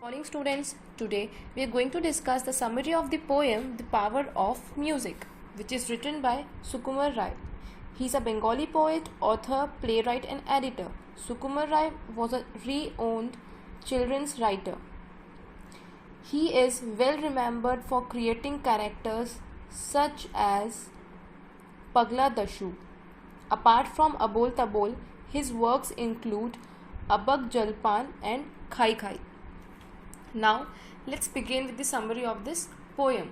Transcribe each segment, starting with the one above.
Morning students, today we are going to discuss the summary of the poem The Power of Music, which is written by Sukumar Rai. He is a Bengali poet, author, playwright and editor. Sukumar Rai was a renowned children's writer. He is well remembered for creating characters such as Pagla Dashu. Apart from Abol Tabol, his works include Abak Jalpan and Khai Khai. Now, let's begin with the summary of this poem.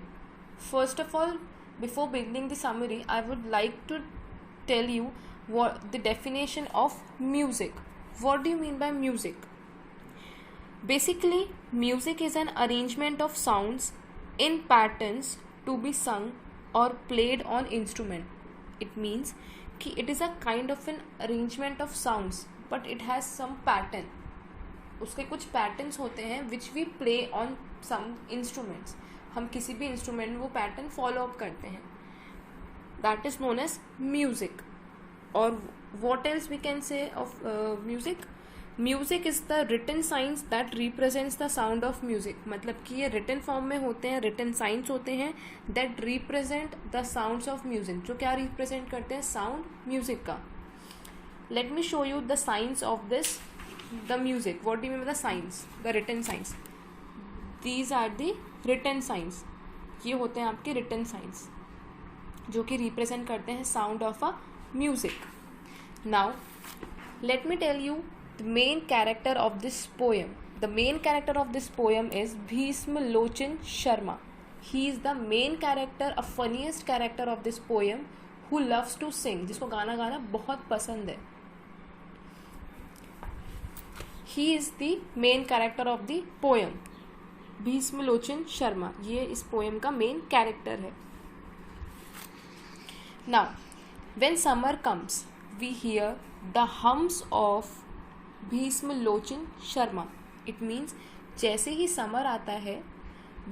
First of all, before beginning the summary, I would like to tell you what the definition of music. What do you mean by music? Basically, music is an arrangement of sounds in patterns to be sung or played on instrument. It means कि it is a kind of an arrangement of sounds, but it has some pattern. उसके कुछ patterns होते हैं which we play on some instruments. हम किसी भी instrument में वो पैटर्न फॉलो अप करते हैं. That is known as music. और what else we can say of music? Music is the written science that represents the sound of music. मतलब कि ये रिटन फॉर्म में होते हैं, रिटन साइंस होते हैं that represent the sounds of music. जो क्या रिप्रेजेंट करते हैं? साउंड म्यूजिक का. Late me show you the science of this. The music. What do you mean by the signs? The written signs. These are the written signs. ये होते हैं आपके written signs जो कि represent करते हैं sound of a music. Now, let me tell you the main character of this poem. The main character of this poem is Bhisma Lochan Sharma. He is the main character, a funniest character of this poem who loves to sing. जिसको गाना गाना बहुत पसंद है. He is the main character of the poem. Bhishma लोचन शर्मा ये इस poem का main character है. Now, when summer comes, we hear the hums of Bhishma Lochan Sharma. It means जैसे ही समर आता है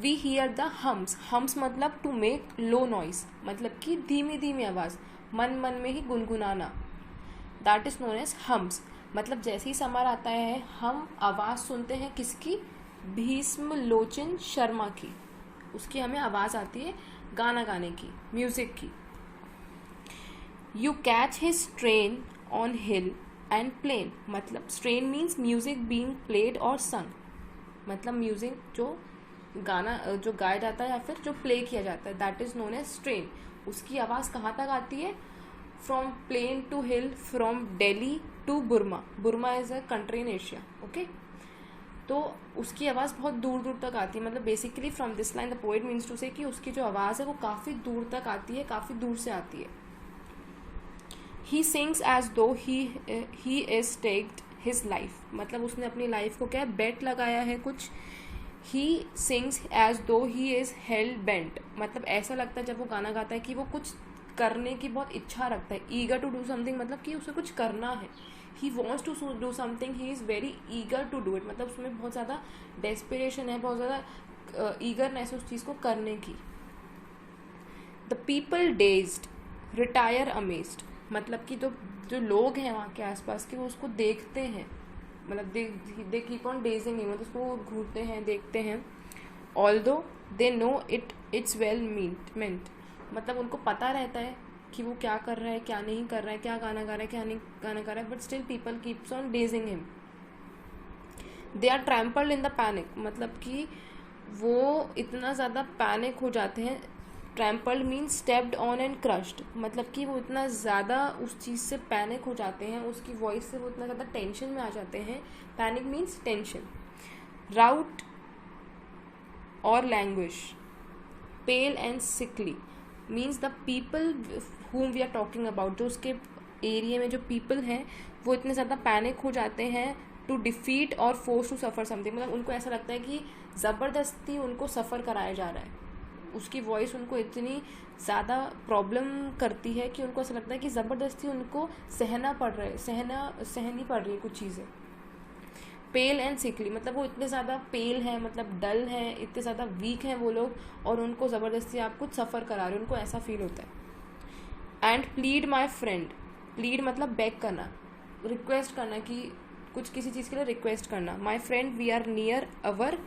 we hear the hums. Hums मतलब to make low noise, मतलब कि धीमी धीमी आवाज़, मन मन में ही गुनगुनाना. That is known as hums. मतलब जैसे ही समर आता है हम आवाज़ सुनते हैं किसकी? भीष्म लोचन शर्मा की. उसकी हमें आवाज़ आती है गाना गाने की, म्यूज़िक की. You catch his strain on hill and plain. मतलब strain means music being played और संग. मतलब म्यूज़िक जो गाना जो गाया जाता है या फिर जो प्ले किया जाता है, that is known as strain. उसकी आवाज़ कहाँ तक आती है? From plain to hill, from Delhi to Burma. Burma is a country in Asia. Okay, तो उसकी आवाज़ बहुत दूर दूर तक आती है. मतलब basically from this line the poet means to say कि उसकी जो आवाज़ है वो काफ़ी दूर तक आती है, काफ़ी दूर से आती है. ही सिंग्स एज दो ही इज टेक्ड हिज लाइफ. मतलब उसने अपनी लाइफ को क्या बेट लगाया है कुछ. ही सिंग्स एज दो ही इज हेल्ड बेंट. मतलब ऐसा लगता है जब वो गाना गाता है कि वो कुछ करने की बहुत इच्छा रखता है. ईगर टू डू समथिंग मतलब कि उसे कुछ करना है. He wants to do something, he is very eager to do it. मतलब उसमें बहुत ज़्यादा डेस्पिरेशन है, बहुत ज़्यादा ईगरनेस है उस चीज़ को करने की. The people dazed retire amazed. मतलब कि जो लोग हैं वहाँ के आसपास के वो उसको देखते हैं. मतलब दे कीप ऑन डेजिंग, मतलब उसको घूरते हैं, देखते हैं. Although they know it's well meant. मतलब उनको पता रहता है कि वो क्या कर रहा है, क्या नहीं कर रहा है, क्या गाना गा रहा है, क्या नहीं गाना गा रहा है, but still people keeps on gazing him. They are trampled in the panic. मतलब कि वो इतना ज़्यादा पैनिक हो जाते हैं. Trampled means stepped on and crushed. मतलब कि वो इतना ज़्यादा उस चीज़ से पैनिक हो जाते हैं, उसकी वॉइस से वो इतना ज़्यादा टेंशन में आ जाते हैं. Panic means tension. राउट और language. Pale and sickly means the people whom we are talking about. जो उसके एरिया में जो पीपल हैं वो इतने ज़्यादा पैनिक हो जाते हैं टू डिफीट और फोर्स टू सफ़र समथिंग. मतलब उनको ऐसा लगता है कि ज़बरदस्ती उनको सफ़र कराया जा रहा है. उसकी वॉइस उनको इतनी ज़्यादा प्रॉब्लम करती है कि उनको ऐसा लगता है कि ज़बरदस्ती उनको सहनी पड़ रही है कुछ चीज़ें. पेल एंड सिकली मतलब वो इतने ज़्यादा पेल हैं, मतलब डल हैं, इतने ज़्यादा वीक हैं वो लोग और उनको ज़बरदस्ती आप कुछ सफ़र करा रहे हो, उनको ऐसा फील होता है. And plead my friend. Plead मतलब बेग करना. रिक्वेस्ट करना कि कुछ किसी चीज़ के लिए रिक्वेस्ट करना. My friend we are near our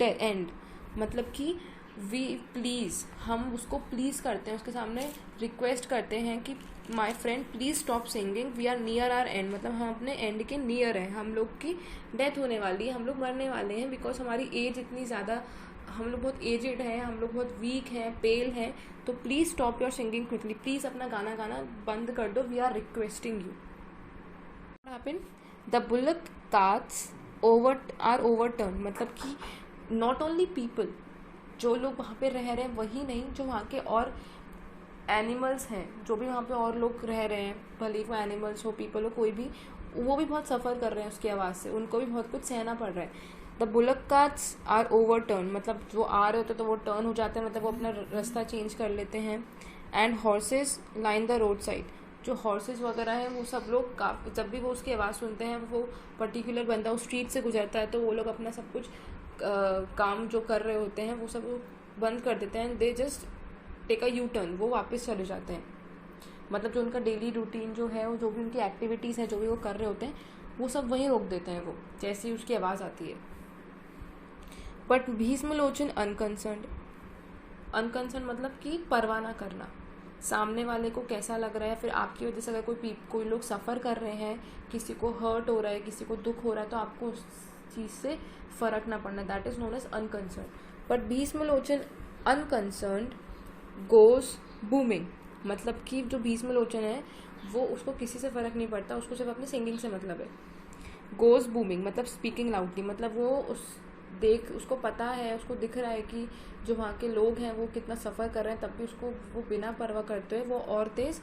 end, मतलब कि वी प्लीज़, हम उसको प्लीज़ करते हैं, उसके सामने रिक्वेस्ट करते हैं कि my friend please stop singing, we are near our end, मतलब हम अपने एंड के नियर हैं, हम लोग की डेथ होने वाली है, हम लोग मरने वाले हैं, बिकॉज हमारी एज इतनी ज़्यादा, हम लोग बहुत एजेड हैं, हम लोग बहुत वीक हैं, पेल हैं, तो please stop your singing quickly, please अपना गाना गाना बंद कर दो, we are requesting you. What happened? The bullock carts are overturn, मतलब कि नॉट ओनली पीपल, जो लोग वहाँ पे रह रहे हैं वही नहीं, जो वहाँ के और एनिमल्स हैं, जो भी वहाँ पे और लोग रह रहे हैं, भले वो एनिमल्स हो, पीपल हो, कोई भी, वो भी बहुत सफ़र कर रहे हैं उसकी आवाज़ से, उनको भी बहुत कुछ सहना पड़ रहा है. The bullock carts are overturn, मतलब जो आ रहे होते तो वो टर्न हो जाते हैं, मतलब वो अपना रास्ता चेंज कर लेते हैं. And horses line the road side, जो हॉर्सेस वगैरह हैं वो सब लोग जब भी वो उसकी आवाज़ सुनते हैं, वो पर्टिकुलर बंदा उस स्ट्रीट से गुजरता है, तो वो लोग अपना सब कुछ काम जो कर रहे होते हैं वो सब बंद कर देते हैं. They just take a U turn, वो वापस चले जाते हैं. मतलब जो उनका डेली रूटीन जो है, वो जो भी उनकी एक्टिविटीज़ हैं, जो भी वो कर रहे होते हैं, वो सब वहीं रोक देते हैं वो, जैसे ही उसकी आवाज़ आती है. बट भीष्मलोचन अनकंसर्न्ड, अनकंसर्न मतलब कि परवाह ना करना, सामने वाले को कैसा लग रहा है, फिर आपकी वजह से अगर कोई लोग सफ़र कर रहे हैं, किसी को हर्ट हो रहा है, किसी को दुख हो रहा है, तो आपको उस चीज़ से फ़र्क ना पड़ना, that is known as unconcern. But Bhishmalochan unconcerned goes booming, मतलब कि जो भीष्मलोचन है वो उसको किसी से फ़र्क नहीं पड़ता, उसको सिर्फ अपनी सिंगिंग से मतलब है. गोज बूमिंग मतलब स्पीकिंग लाउडली, मतलब वो उसको पता है, उसको दिख रहा है कि जो वहाँ के लोग हैं वो कितना सफ़र कर रहे हैं, तब भी उसको वो बिना परवाह करते हुए वो और तेज़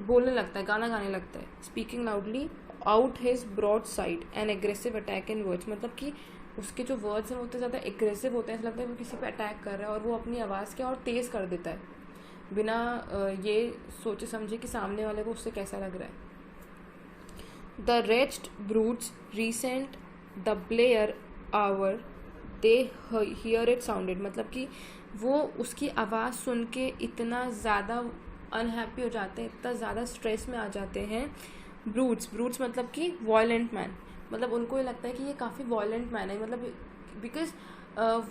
बोलने लगता है, गाना गाने लगता है. Speaking loudly out his broadside an aggressive attack in words, मतलब कि उसके जो वर्ड्स हैं वो उतने ज़्यादा एग्रेसिव होते हैं, ऐसा लगता है वो किसी पे अटैक कर रहा है, और वो अपनी आवाज़ के और तेज़ कर देता है बिना ये सोचे समझे कि सामने वाले को उससे कैसा लग रहा है. The rest broods resent the player hour they hear it sounded, मतलब कि वो उसकी आवाज़ सुन के इतना ज़्यादा अनहैप्पी हो जाते हैं, इतना ज़्यादा स्ट्रेस में आ जाते हैं. ब्रूड्स मतलब कि वॉयलेंट मैन, मतलब उनको ये लगता है कि ये काफ़ी वॉयलेंट मैन है, मतलब बिकॉज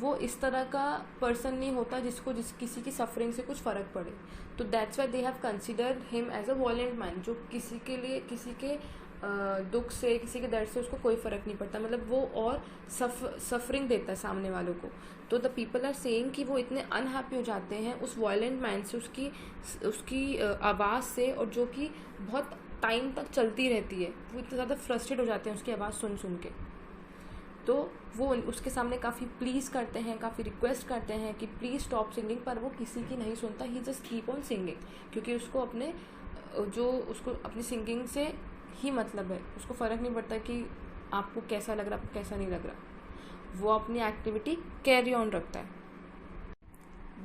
वो इस तरह का पर्सन नहीं होता जिसको किसी की सफरिंग से कुछ फ़र्क पड़े, तो that's why they have considered him as a violent man, जो किसी के लिए किसी के दुख से, किसी के दर्द से उसको कोई फ़र्क नहीं पड़ता, मतलब वो और सफरिंग देता है सामने वालों को. तो द पीपल आर सेइंग कि वो इतने अनहैप्पी हो जाते हैं उस वॉयलेंट मैन से, उसकी आवाज़ से, और जो कि बहुत टाइम तक चलती रहती है, वो इतने ज़्यादा फ्रस्ट्रेट हो जाते हैं उसकी आवाज़ सुन के. तो वो उसके सामने काफ़ी प्लीज़ करते हैं, काफ़ी रिक्वेस्ट करते हैं कि प्लीज़ स्टॉप सिंगिंग, पर वो किसी की नहीं सुनता, ही जस्ट कीप ऑन सिंगिंग, क्योंकि उसको अपनी सिंगिंग से ही मतलब है, उसको फ़र्क नहीं पड़ता कि आपको कैसा लग रहा, आपको कैसा नहीं लग रहा, वो अपनी एक्टिविटी कैरी ऑन रखता है.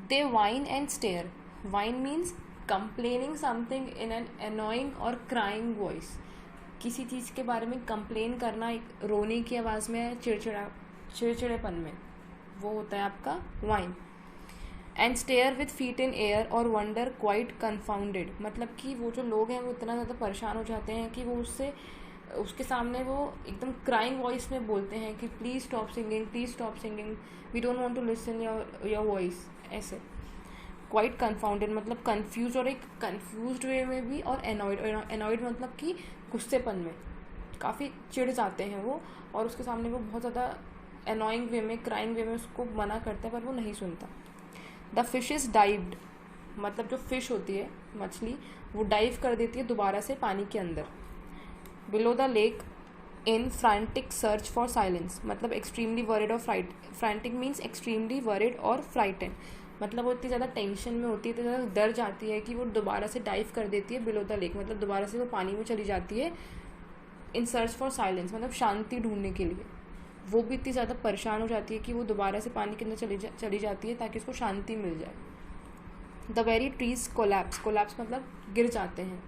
They whine and stare, whine means complaining something in an annoying or crying voice, किसी चीज़ के बारे में कंप्लेन करना एक रोने की आवाज़ में, चिड़चिड़ेपन में, वो होता है आपका wine. And stare with feet in air और वंडर क्वाइट कन्फाउंडेड, मतलब कि वो जो लोग हैं वो इतना ज़्यादा परेशान हो जाते हैं कि वो उसके सामने वो एकदम क्राइंग वॉइस में बोलते हैं कि please stop singing, we don't want to listen your voice, ऐसे. क्वाइट कन्फाउंडेड मतलब कन्फ्यूज, और एक कन्फ्यूज्ड वे में भी, और एनॉयड मतलब कि गुस्सेपन में, काफ़ी चिढ़ जाते हैं वो, और उसके सामने वो बहुत ज़्यादा एनॉइंग वे में, क्राइंग वे में उसको मना करते हैं, पर वो नहीं सुनता. द फिश इज़ डाइव्ड, मतलब जो फिश होती है, मछली, वो डाइव कर देती है दोबारा से पानी के अंदर. Below the lake in frantic search for silence, मतलब एक्सट्रीमली वरिड और फ्रैंटिक मीन्स एक्सट्रीमली वरिड और फ्राइटन, मतलब वो इतनी ज़्यादा टेंशन में होती है, इतनी ज़्यादा डर जाती है कि वो दोबारा से डाइव कर देती है बिलो द लेक, मतलब दोबारा से वो पानी में चली जाती है. इन सर्च फॉर साइलेंस मतलब शांति ढूंढने के लिए, वो भी इतनी ज़्यादा परेशान हो जाती है कि वो दोबारा से पानी के अंदर चली जाती है ताकि उसको शांति मिल जाए. द वेरी ट्रीज कोलैप्स मतलब गिर जाते हैं.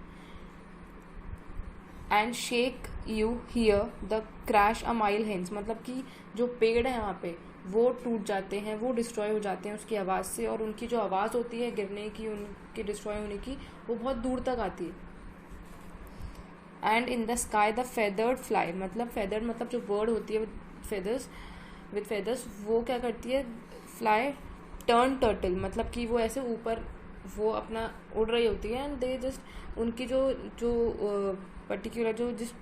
And shake you here the crash a mile hence, मतलब कि जो पेड़ है वहाँ पे वो टूट जाते हैं, वो डिस्ट्रॉय हो जाते हैं उसकी आवाज़ से, और उनकी जो आवाज़ होती है गिरने की, उनके डिस्ट्रॉय होने की, वो बहुत दूर तक आती है. And in the sky the feathered fly, मतलब फेदर्ड मतलब जो बर्ड होती है विद फेदर्स, वो क्या करती है, फ्लाई टर्न टर्टल, मतलब कि वो ऐसे ऊपर वो अपना उड़ रही होती है, एंड दे जस्ट उनकी जो जो पर्टिकुलर जो जिस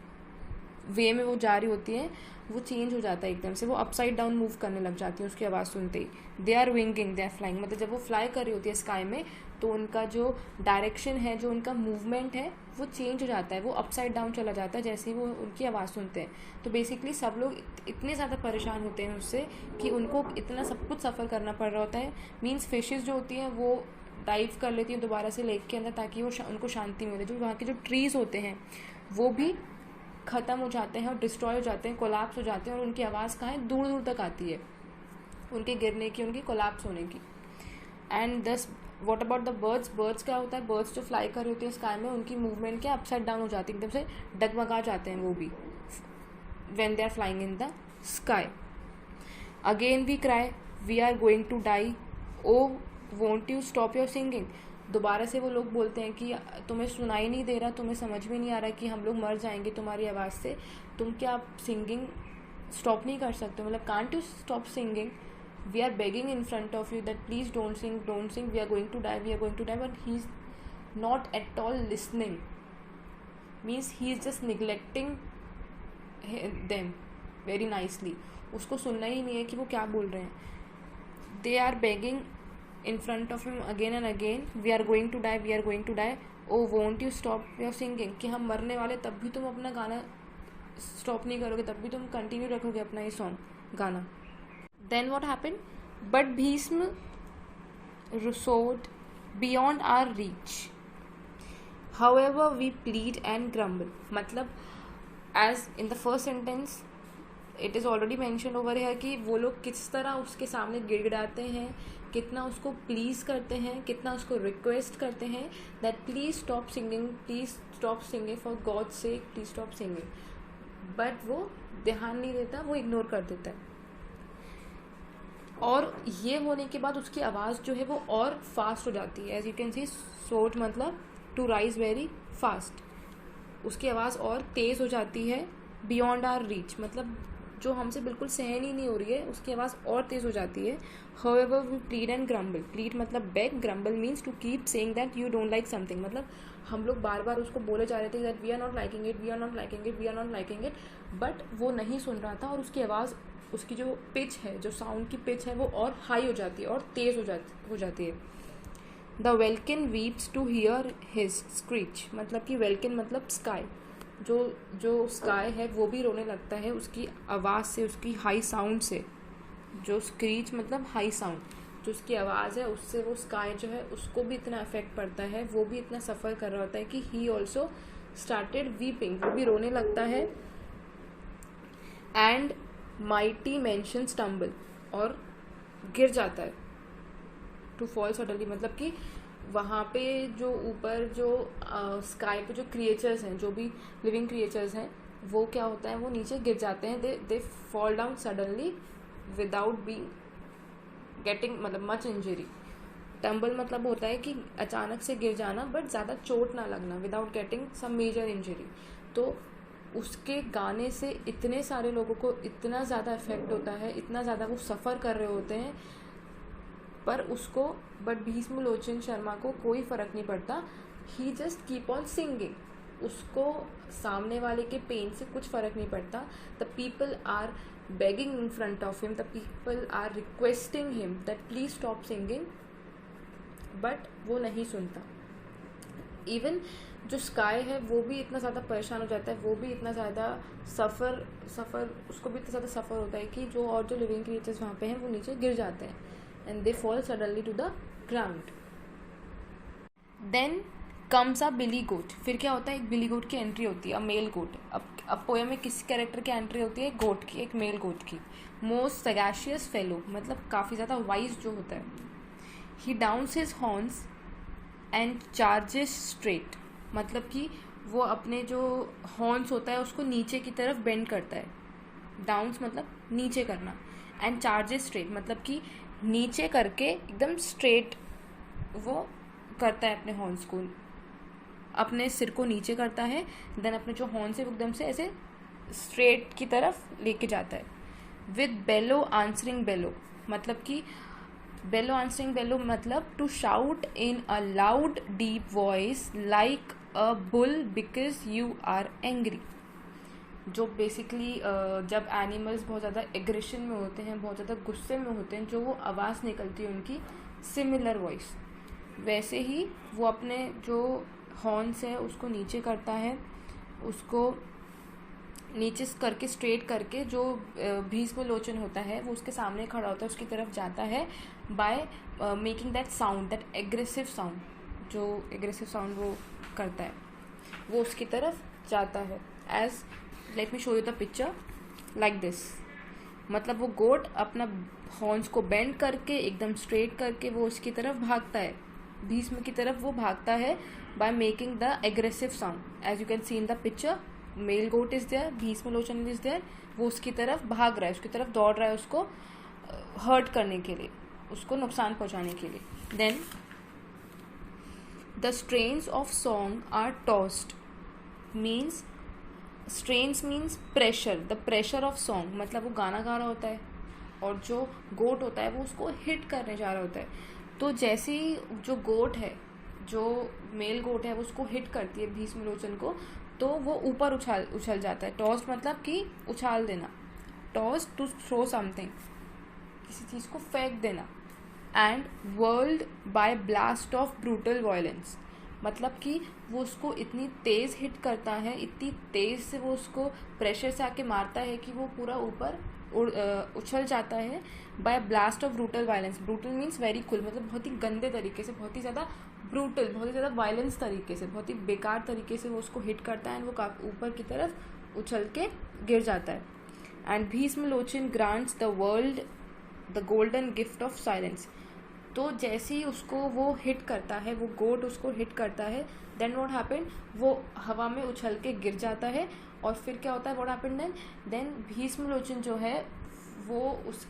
वे में वो जा रही होती है वो चेंज हो जाता है एकदम से, वो अपसाइड डाउन मूव करने लग जाती है उसकी आवाज़ सुनते ही. They are winging, they are flying, मतलब जब वो फ्लाई कर रही होती है स्काई में तो उनका जो डायरेक्शन है, जो उनका मूवमेंट है वो चेंज हो जाता है, वो अपसाइड डाउन चला जाता है जैसे ही वो उनकी आवाज़ सुनते हैं. तो बेसिकली सब लोग इतने ज़्यादा परेशान होते हैं उससे कि उनको इतना सब कुछ सफ़र करना पड़ रहा होता है. मीन्स फिशेज़ जो होती हैं वो डाइव कर लेती हैं दोबारा से लेक के अंदर ताकि वो उनको शांति मिले. जो वहाँ के जो ट्रीज़ होते हैं वो भी ख़त्म हो जाते हैं और डिस्ट्रॉय हो जाते हैं, कोलैप्स हो जाते हैं, और उनकी आवाज़ कहाँ है, दूर दूर तक आती है उनके गिरने की, उनकी कोलैप्स होने की. एंड दस what about the birds, birds क्या होता है, बर्ड्स जो फ्लाई कर रही होती है स्काई में उनकी मूवमेंट क्या अपसाइड डाउन हो जाती है, एकदम से डगमगा जाते हैं वो भी when they are flying in the sky. Again we cry we are going to die, oh won't you stop your singing. दोबारा से वो लोग बोलते हैं कि तुम्हें सुनाई नहीं दे रहा, तुम्हें समझ में नहीं आ रहा कि हम लोग मर जाएंगे तुम्हारी आवाज़ से, तुम क्या सिंगिंग स्टॉप नहीं कर सकते, मतलब can't you stop singing, we are begging in front of you that please don't sing, we are going to die, we are going to die, but he is not at all listening. Means he is just neglecting them very nicely, उसको सुनना ही नहीं है कि वो क्या बोल रहे हैं. They are begging in front of him again and again, we are going to die, we are going to die, oh won't you stop your singing, कि हम मरने वाले तब भी तुम अपना गाना स्टॉप नहीं करोगे, तब भी तुम कंटिन्यू रखोगे अपना ये सॉन्ग गाना. Then what happened, but Bhishma soared beyond our reach, however we plead and grumble. मतलब as in the first sentence it is already mention over है कि वो लोग किस तरह उसके सामने गिड़गिड़ाते हैं, कितना उसको प्लीज़ करते हैं, कितना उसको रिक्वेस्ट करते हैं that please stop singing for God sake, please stop singing. But वो ध्यान नहीं देता, वो इग्नोर कर देता है. और ये होने के बाद उसकी आवाज़ जो है वो और फास्ट हो जाती है. एज यू कैन सी सोट मतलब टू राइज वेरी फास्ट, उसकी आवाज़ और तेज़ हो जाती है. बियॉन्ड आर रीच मतलब जो हमसे बिल्कुल सहन ही नहीं हो रही है उसकी आवाज़ और तेज़ हो जाती है. However we plead and grumble, plead मतलब beg, grumble means to keep saying that you don't like something, मतलब हम लोग बार बार उसको बोले जा रहे थे that we are not liking it, we are not liking it, we are not liking it, but वो नहीं सुन रहा था और उसकी आवाज़, उसकी जो पिच है, जो साउंड की पिच है वो और हाई हो जाती है और तेज़ हो जाती है. The welkin weeps to hear his screech, मतलब कि welkin मतलब स्काई, जो स्काई है वो भी रोने लगता है उसकी आवाज़ से, उसकी हाई साउंड से. जो स्क्रीच मतलब हाई साउंड, जो उसकी आवाज़ है उससे वो स्काई जो है उसको भी इतना इफेक्ट पड़ता है, वो भी इतना सफ़र कर रहा होता है कि ही ऑल्सो स्टार्टेड वीपिंग, वो भी रोने लगता है. एंड माइटी मेंशन स्टम्बल, और गिर जाता है. टू फॉल सडनली मतलब कि वहाँ पे जो ऊपर जो स्काई पे जो क्रिएचर्स हैं, जो भी लिविंग क्रिएचर्स हैं, वो क्या होता है, वो नीचे गिर जाते हैं. They fall down suddenly without being getting मतलब मच इंजरी. टम्बल मतलब होता है कि अचानक से गिर जाना बट ज़्यादा चोट ना लगना, without getting some major injury. तो उसके गाने से इतने सारे लोगों को इतना ज़्यादा इफेक्ट होता है, इतना ज़्यादा वो सफ़र कर रहे होते हैं, पर उसको बट भीष्मलोचन शर्मा को कोई फ़र्क नहीं पड़ता. ही जस्ट कीप ऑन सिंगिंग, उसको सामने वाले के पेन से कुछ फ़र्क नहीं पड़ता. The people are begging in front of him, the people are requesting him that please stop singing, but वो नहीं सुनता. इवन जो स्काई है वो भी इतना ज़्यादा परेशान हो जाता है, वो भी इतना ज़्यादा सफ़र उसको भी इतना ज़्यादा सफ़र होता है कि जो और जो लिविंग क्रिएचर्स वहाँ पे हैं वो नीचे गिर जाते हैं and they fall suddenly to the ground. Then comes a billy goat. फिर क्या होता है, एक बिली गोट की एंट्री होती है, अ मेल गोट. अब पोएम में किस कैरेक्टर की एंट्री होती है, गोट की, एक मेल गोट की. मोस्ट सैगाशियस फेलो मतलब काफ़ी ज़्यादा वाइज जो होता है. He downs his horns and charges straight, मतलब कि वो अपने जो हॉर्न्स होता है उसको नीचे की तरफ बेंड करता है. डाउन्स मतलब नीचे करना, एंड चार्जेस स्ट्रेट मतलब कि नीचे करके एकदम स्ट्रेट वो करता है अपने हॉर्न्स को. अपने सिर को नीचे करता है, देन अपने जो हॉर्न से एकदम से ऐसे स्ट्रेट की तरफ लेके जाता है. विद बेलो आंसरिंग बेलो, मतलब कि बेलो आंसरिंग बेलो मतलब to shout in a loud deep voice like a bull because you are angry. जो बेसिकली जब एनिमल्स बहुत ज़्यादा एग्रेशन में होते हैं, बहुत ज़्यादा गुस्से में होते हैं, जो वो आवाज़ निकलती है उनकी सिमिलर वॉइस, वैसे ही वो अपने जो हॉर्न्स है उसको नीचे करता है, उसको नीचे करके स्ट्रेट करके जो भीष्म लोचन होता है वो उसके सामने खड़ा होता है, उसकी तरफ जाता है by making that sound, that aggressive sound. जो एग्रेसिव साउंड वो करता है वो उसकी तरफ जाता है. As let me show you the picture like this. मतलब वो गोट अपना हॉर्न्स को बेंड करके एकदम स्ट्रेट करके वो उसकी तरफ भागता है, भीष्म की तरफ वो भागता है by making the aggressive sound. As you can see in the picture, male goat is there, Bhishma Lochan is there, वो उसकी तरफ भाग रहा है, उसकी तरफ दौड़ रहा है, उसको हर्ट करने के लिए, उसको नुकसान पहुंचाने के लिए. Then the strains of song are tossed, means strains means pressure, the pressure of song, मतलब वो गाना गा रहा होता है और जो गोट होता है वो उसको हिट करने जा रहा होता है. तो जैसे ही जो गोट है, जो मेल गोट है वो उसको हिट करती है भीष्म लोचन को, तो वो ऊपर उछल जाता है. टॉस्ट मतलब कि उछाल देना, टॉस्ट टू थ्रो समथिंग, किसी चीज़ को फेंक देना. And world by blast of brutal violence, मतलब कि वो उसको इतनी तेज़ हिट करता है, इतनी तेज़ से वो उसको प्रेशर से आके मारता है कि वो पूरा ऊपर उछल जाता है. By blast of brutal violence, brutal means very cruel, मतलब बहुत ही गंदे तरीके से, बहुत ही ज़्यादा ब्रूटल, बहुत ही ज़्यादा वायलेंस तरीके से, बहुत ही बेकार तरीके से वो उसको हिट करता है एंड वो ऊपर की तरफ उछल के गिर जाता है. And Bhishmalochan grants the world the golden gift of silence. तो जैसे ही उसको वो हिट करता है, वो गोट उसको हिट करता है, देन व्हाट हैपेंड, वो हवा में उछल के गिर जाता है. और फिर क्या होता है, व्हाट हैपेंड देन भीष्म लोचन जो है वो उस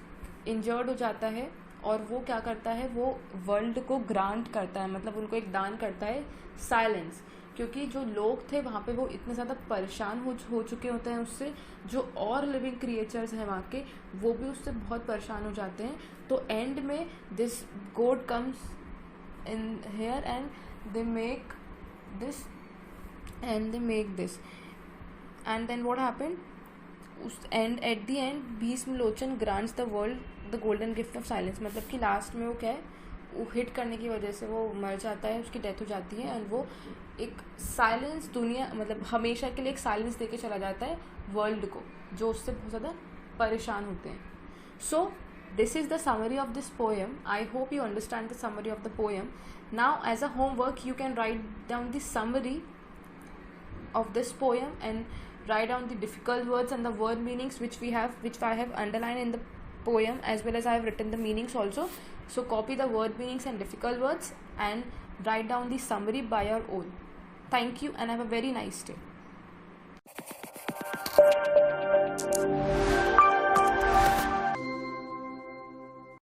इंजर्ड हो जाता है और वो क्या करता है, वो वर्ल्ड को ग्रांट करता है, मतलब उनको एक दान करता है साइलेंस. क्योंकि जो लोग थे वहाँ पे वो इतने ज़्यादा परेशान हो चुके होते हैं उससे, जो और लिविंग क्रिएचर्स हैं वहाँ के वो भी उससे बहुत परेशान हो जाते हैं. तो एंड में this goat comes in here and they make this and then what happened, उस and at the end Bhishmalochan grants the world the golden gift of silence. मतलब कि लास्ट में वो क्या है, वो हिट करने की वजह से वो मर जाता है, उसकी डेथ हो जाती है एंड वो एक साइलेंस दुनिया, मतलब हमेशा के लिए एक साइलेंस देके चला जाता है वर्ल्ड को, जो उससे बहुत ज़्यादा परेशान होते हैं. सो this is the summary of this poem. I hope you understand the summary of the poem. Now as a homework you can write down the summary of this poem and write down the difficult words and the word meanings which I have underlined in the poem, as well as I have written the meanings also. So copy the word meanings and difficult words and write down the summary by your own. Thank you and have a very nice day.